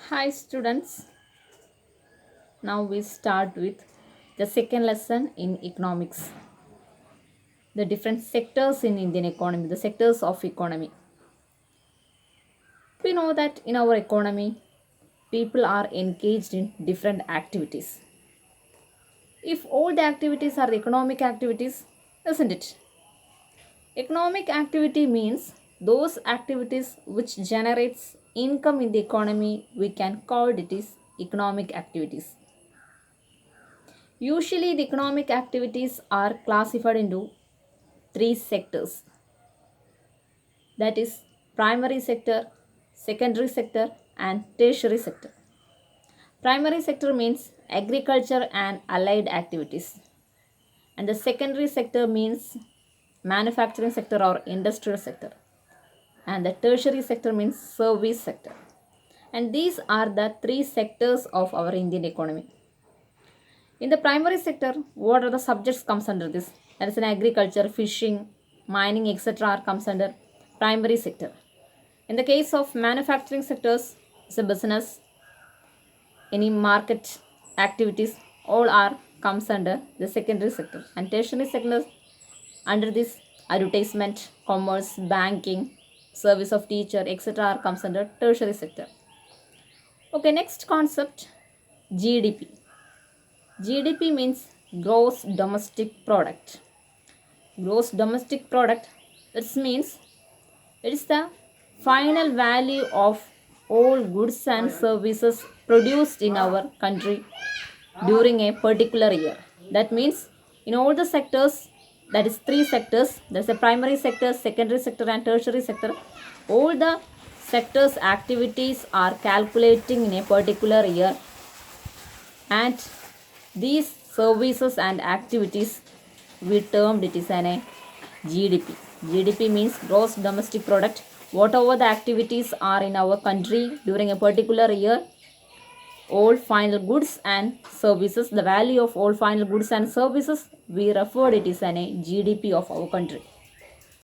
Hi students, now we start with the second lesson in economics. The different sectors in Indian economy, the sectors of economy. We know that in our economy, people are engaged in different activities. If all the activities are economic activities, isn't it? Economic activity means those activities which generates income in the economy, we can call it is economic activities. Usually, the economic activities are classified into three sectors, that is, primary sector, secondary sector, and tertiary sector. Primary sector means agriculture and allied activities, and the secondary sector means manufacturing sector or industrial sector, and the tertiary sector means service sector. And these are the three sectors of our Indian economy. In the primary sector, what are the subjects comes under this? That is in agriculture, fishing, mining, etc. are comes under primary sector. In the case of manufacturing sectors, it's a business, any market activities, all are comes under the secondary sector. And tertiary sector under this advertisement, commerce, banking, service of teacher, etc. are comes under tertiary sector. Okay, next concept, GDP. GDP means gross domestic product. Gross domestic product, it means it is the final value of all goods and services produced in our country during a particular year. That means in all the sectors, that is three sectors, there's a primary sector, secondary sector, and tertiary sector. All the sectors activities are calculating in a particular year, and these services and activities we termed it is an a GDP. GDP means gross domestic product. Whatever the activities are in our country during a particular year, all final goods and services, the value of all final goods and services, we referred it is an a GDP of our country.